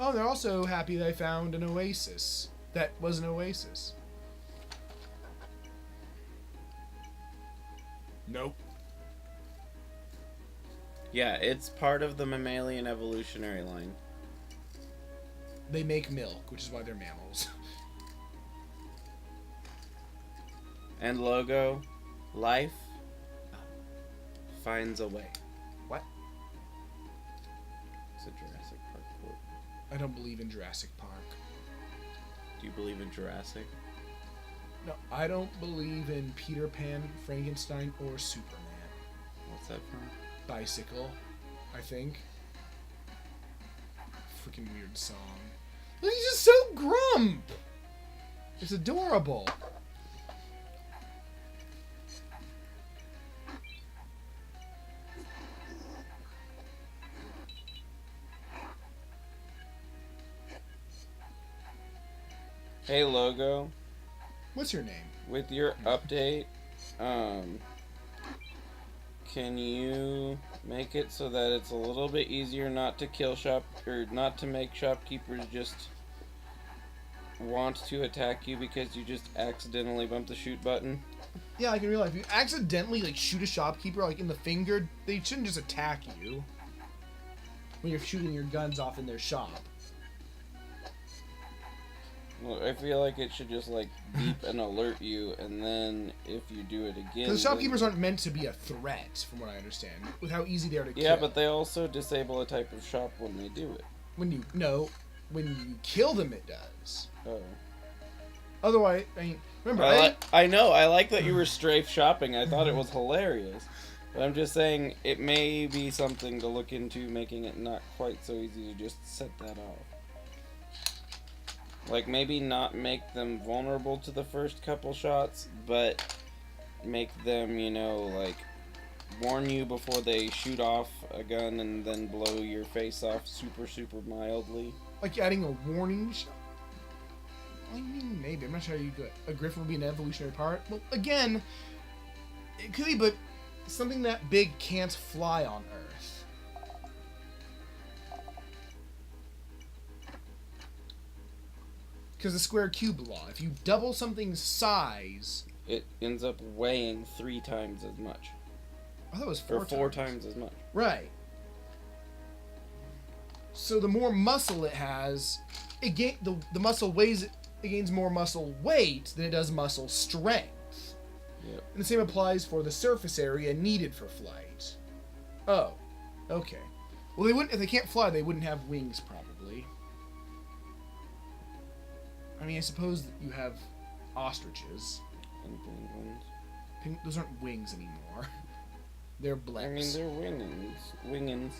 Oh, they're also happy that I found an oasis. That was an oasis. Nope. Yeah, it's part of the mammalian evolutionary line. They make milk, which is why they're mammals. And logo, life finds a way. What? It's a Jurassic Park quote. I don't believe in Jurassic Park. Do you believe in Jurassic? No, I don't believe in Peter Pan, Frankenstein, or Superman. What's that from? Bicycle, I think. Freaking weird song. Look, he's just so grump! It's adorable. Hey, logo. What's your name? With your update, can you make it so that it's a little bit easier not to kill not to make shopkeepers just want to attack you because you just accidentally bumped the shoot button? Yeah, I can realize if you accidentally shoot a shopkeeper in the finger, they shouldn't just attack you when you're shooting your guns off in their shop. Well, I feel like it should just beep and alert you, and then if you do it again... Because shopkeepers aren't meant to be a threat, from what I understand, with how easy they are to kill. Yeah, but they also disable a type of shop when they do it. When you kill them, it does. Oh. Otherwise, remember, I know, I like that you were strafe shopping. I thought it was hilarious. But I'm just saying, it may be something to look into, making it not quite so easy to just set that off. Maybe not make them vulnerable to the first couple shots, but make them, warn you before they shoot off a gun and then blow your face off super, super mildly. Like adding a warning shot? I mean, maybe. I'm not sure how you do it. A griffin would be an evolutionary part. Well, again, it could be, but something that big can't fly on Earth. Because the square cube law. If you double something's size... It ends up weighing 3 times as much. I thought it was 4 times. Or 4 times as much. Right. So the more muscle it has, the muscle weighs... It gains more muscle weight than it does muscle strength. Yep. And the same applies for the surface area needed for flight. Oh. Okay. Well, they wouldn't... If they can't fly, they wouldn't have wings, probably. I mean, I suppose that you have ostriches. And penguins. Those aren't wings anymore. They're blips. I mean, they're wingins.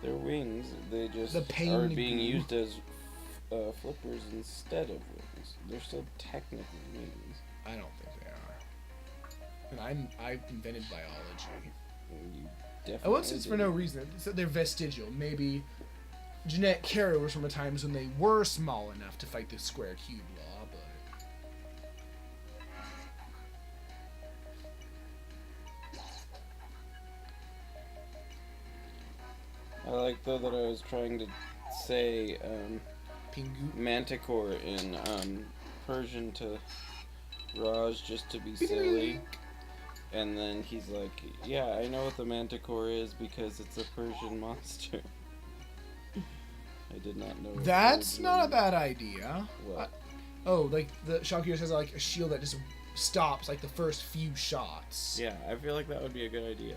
They're wings. They just are being used as flippers instead of wings. They're still technically wings. I don't think they are. And I invented biology. You definitely I won't say it's for no reason. It's that they're vestigial. Maybe genetic carryovers from the times when they were small enough to fight the square cube law, I like, though, that I was trying to say Pingu. manticore in Persian to Raj just to be silly. And then he's like, yeah, I know what the manticore is because it's a Persian monster. I did not know. That's not a bad idea. What? The shopkeeper has a shield that just stops the first few shots. Yeah, I feel like that would be a good idea.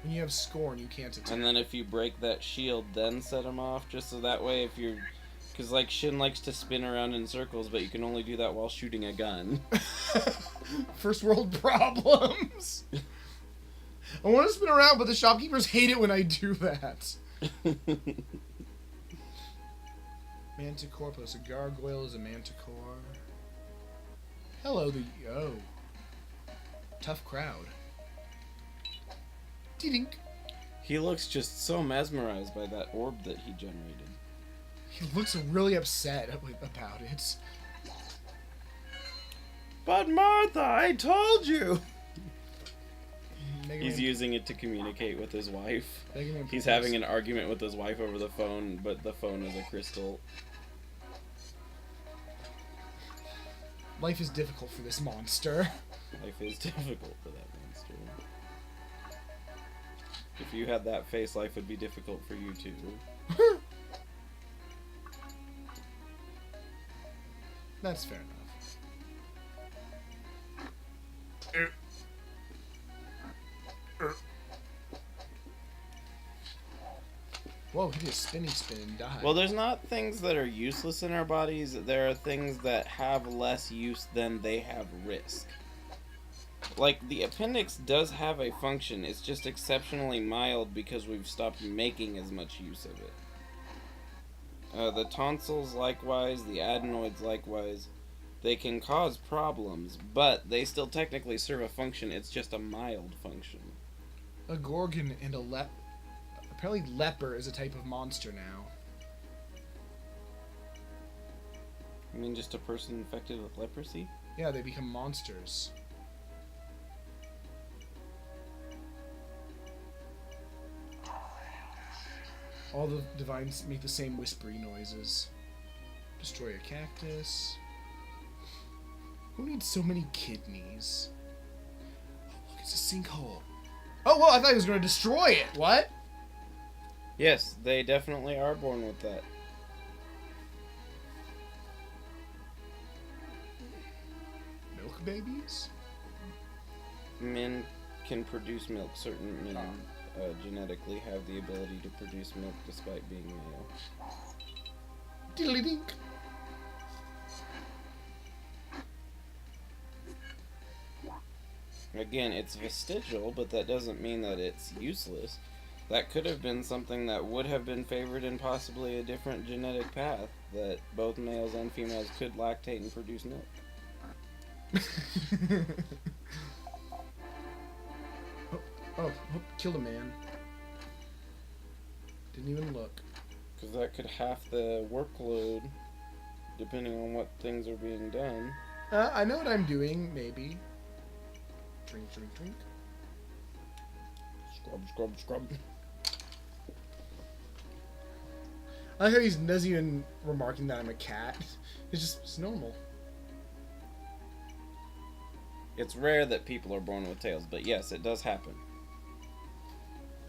When you have scorn, you can't attack. And then if you break that shield, then set him off, just so that way if you're... Because, Shin likes to spin around in circles, but you can only do that while shooting a gun. First world problems. I want to spin around, but the shopkeepers hate it when I do that. Manticore plus a gargoyle is a manticore. Hello, tough crowd. Dink. He looks just so mesmerized by that orb that he generated. He looks really upset about it. But Martha, I told you! Mega He's Man, using it to communicate with his wife. Mega Man He's propose. having an argument with his wife over the phone, but the phone is a crystal. Life is difficult for this monster. Life is difficult for that monster. If you had that face, life would be difficult for you too. That's fair enough. Whoa, he just spin and die. Well, there's not things that are useless in our bodies. There are things that have less use than they have risk. Like, the appendix does have a function. It's just exceptionally mild because we've stopped making as much use of it. The tonsils, likewise. The adenoids, likewise. They can cause problems, but they still technically serve a function. It's just a mild function. A gorgon and a apparently leper is a type of monster now. I mean, just a person infected with leprosy? Yeah, they become monsters. All the divines make the same whispery noises. Destroy a cactus. Who needs so many kidneys? Oh, look, it's a sinkhole. Oh, well, I thought he was going to destroy it. What? Yes, they definitely are born with that. Milk babies? Men can produce milk. Certain men genetically have the ability to produce milk despite being male. Diddly dink. Again, it's vestigial, but that doesn't mean that it's useless. That could have been something that would have been favored in possibly a different genetic path, that both males and females could lactate and produce milk. oh, killed a man. Didn't even look. Because that could half the workload, depending on what things are being done. I know what I'm doing, maybe. Drink, drink, drink. Scrub, scrub, scrub. I like how he doesn't even remarking that I'm a cat. It's normal. It's rare that people are born with tails, but yes, it does happen.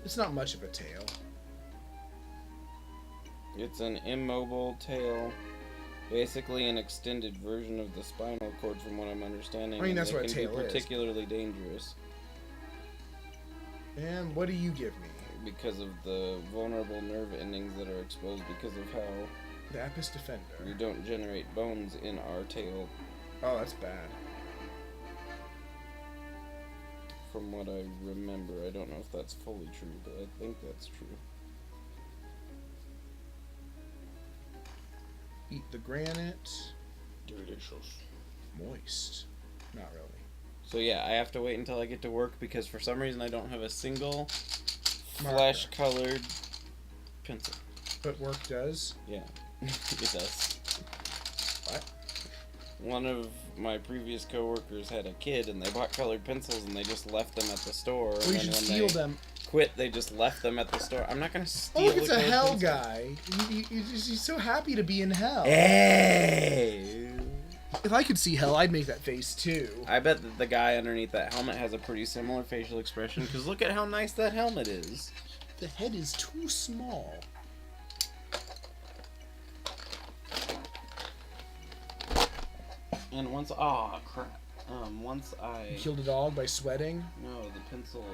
It's not much of a tail. It's an immobile tail, basically an extended version of the spinal cord, from what I'm understanding. I mean, that's and what a it can tail be is. particularly dangerous And what do you give me? because of the vulnerable nerve endings that are exposed because of how The Apis Defender. we don't generate bones in our tail. Oh, that's bad. From what I remember, I don't know if that's fully true, but I think that's true. Eat the granite. Delicious. Moist. Not really. So yeah, I have to wait until I get to work because for some reason I don't have a single Marker. flesh-colored pencil. But work does. Yeah, it does. What? One of my previous coworkers had a kid, and they bought colored pencils, and they just left them at the store. Well, and you then should when steal they them. quit, they just left them at the store. I'm not gonna Oh, steal. look, it's the a colored hell pencil. guy. He's so happy to be in hell. Hey. If I could see hell, I'd make that face too. I bet that the guy underneath that helmet has a pretty similar facial expression, because look at how nice that helmet is. The head is too small. And once, once I... You killed a dog by sweating. No, the pencil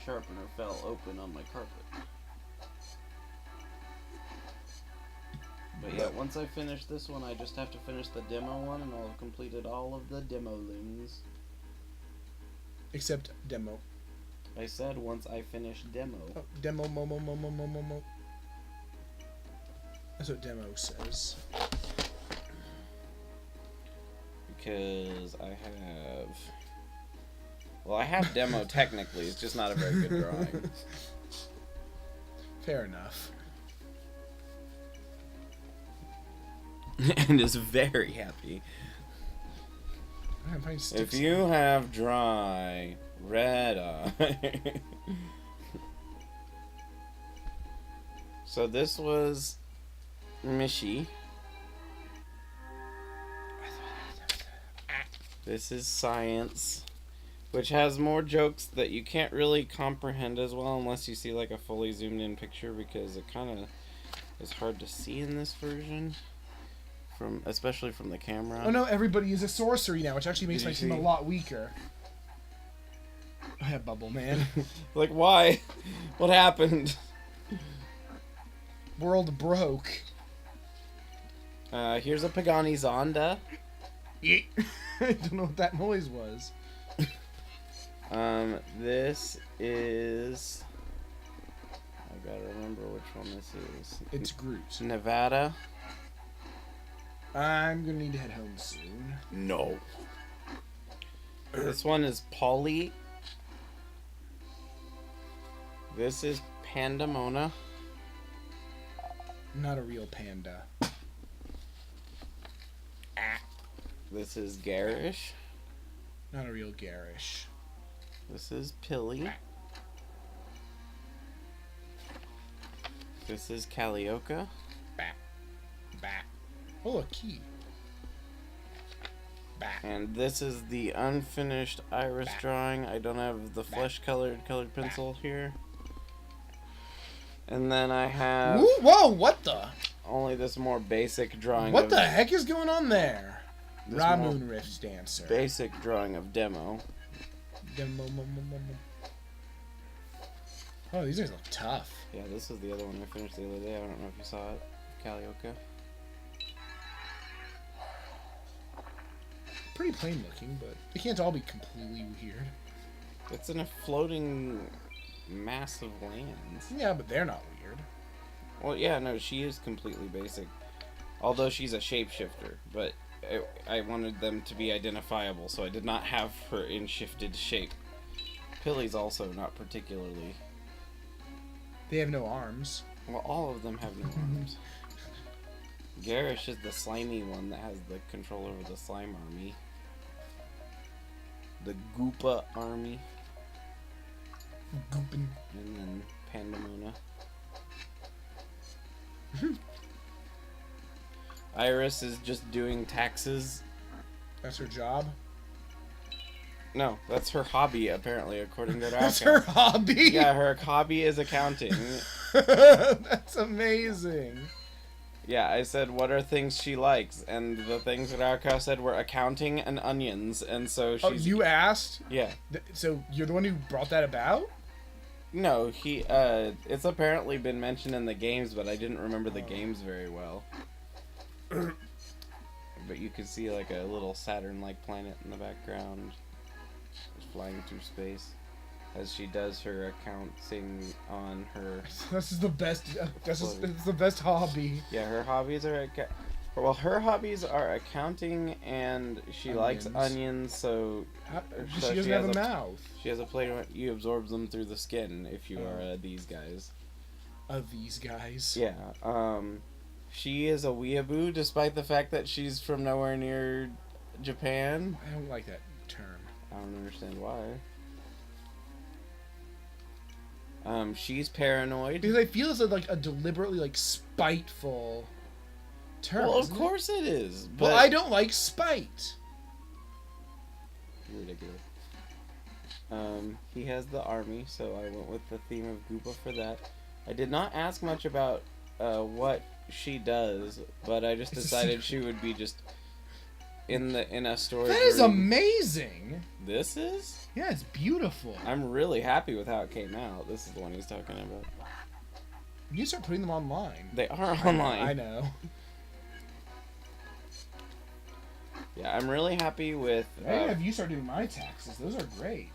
sharpener fell open on my carpet. But yeah, once I finish this one, I just have to finish the demo one, and I'll have completed all of the demo loons. Except demo. I said once I finish demo. Oh, demo, mo. That's what demo says. Because I have... Well, I have demo technically, it's just not a very good drawing. Fair enough. And is very happy. I'm finding sticks. If you have dry Red eye. So this was Mishi. This is Science, which has more jokes that you can't really comprehend as well unless you see like a fully zoomed in picture, because it kind of is hard to see in this version, especially from the camera. Oh no, everybody uses sorcery now, which actually makes Did my you team a see? lot weaker. I have Bubble Man. Like, why? What happened? World broke. Here's a Pagani Zonda. I don't know what that noise was. This is... I gotta remember which one this is. It's Groot. Nevada. I'm gonna need to head home soon. No. This one is Polly. This is Pandemona. Not a real panda. This is Garish. Not a real garish. This is Pilly. This is Callioca. Bat. Bat. Oh, a key. Bat. And this is the unfinished iris drawing. I don't have the flesh colored pencil here. And then I have Ooh, whoa, what the? only this more basic drawing. What of the heck is going on there? This Ramoon Rift Dancer. basic drawing of Demo. Oh, these guys look tough. Yeah, this is the other one I finished the other day. I don't know if you saw it. Callioca. Pretty plain looking, but they can't all be completely weird. It's in a floating mass of lands. Yeah, but they're not weird. Well, yeah, no, she is completely basic. Although she's a shapeshifter, but I wanted them to be identifiable, so I did not have her in shifted shape. Pilly's also not particularly... They have no arms. Well, all of them have no arms. Garish is the slimy one that has the control over the slime army. The Goopa army. Goopin. And then Pandemona. Iris is just doing taxes. That's her job. No, that's her hobby, apparently, according to That's her hobby. Yeah, her hobby is accounting. That's amazing. Yeah, I said, what are things she likes? And the things that Arca said were accounting and onions, and so she's... Oh, you asked? Yeah. So you're the one who brought that about? No, it's apparently been mentioned in the games, but I didn't remember the games very well. But you could see, like, a little Saturn-like planet in the background. Just flying through space. As she does her accounting on her... This is the best. It's the best hobby. Yeah, her hobbies are... Well, her hobbies are accounting, and she likes onions, so... She doesn't have a mouth. She has a plate where you absorb them through the skin if you are these guys. These guys. Yeah, she is a weeaboo, despite the fact that she's from nowhere near Japan. I don't like that term. I don't understand why. She's paranoid. Because I feel it's like a deliberately like spiteful term. Well, of course it is. But well, I don't like spite. You're ridiculous. He has the army, so I went with the theme of Goopa for that. I did not ask much about what she does, but I just decided she would be just in a storage That is room. amazing. This is? Yeah, it's beautiful. I'm really happy with how it came out. This is the one he's talking about. You start putting them online. They are online. I know. Yeah, I'm really happy with... Hey, have you start doing my taxes? Those are great.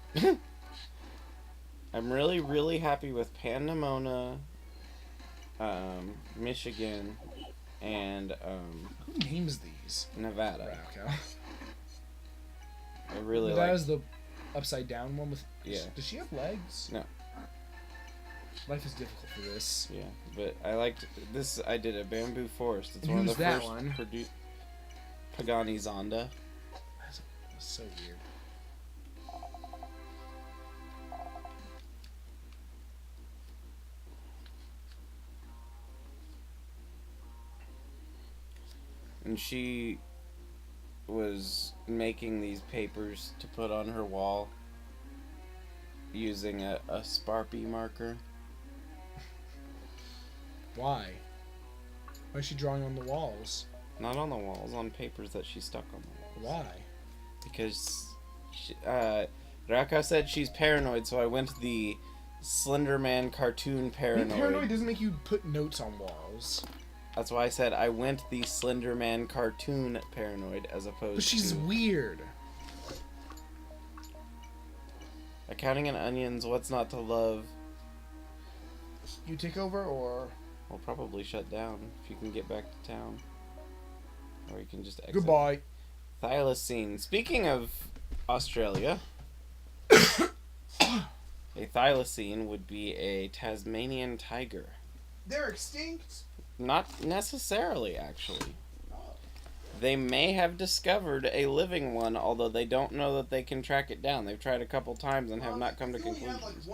I'm really, really happy with Pandemona, Michigan, and Who names these? Nevada. Okay. I really That like... is the upside down one with... Yeah. Does she have legs? No. Life is difficult for this. Yeah, but I liked this. I did a Bamboo Forest. It's And one of who's the that first one? Pagani Zonda. That's so weird. and she was making these papers to put on her wall using a Sharpie marker. Why? Why is she drawing on the walls? Not on the walls, on papers that she stuck on the walls. Why? Because Raka said she's paranoid, so I went the Slender Man cartoon paranoid. Being paranoid doesn't make you put notes on walls. That's why I said I went the Slender Man cartoon paranoid as opposed But she's to... weird. Accounting and onions, what's not to love? You take over, or... We'll probably shut down if you can get back to town. Or you can just exit. Goodbye. Thylacine. Speaking of Australia, a thylacine would be a Tasmanian tiger. They're extinct? Not necessarily, actually. They may have discovered a living one, although they don't know that they can track it down. They've tried a couple times and have not come to conclusions.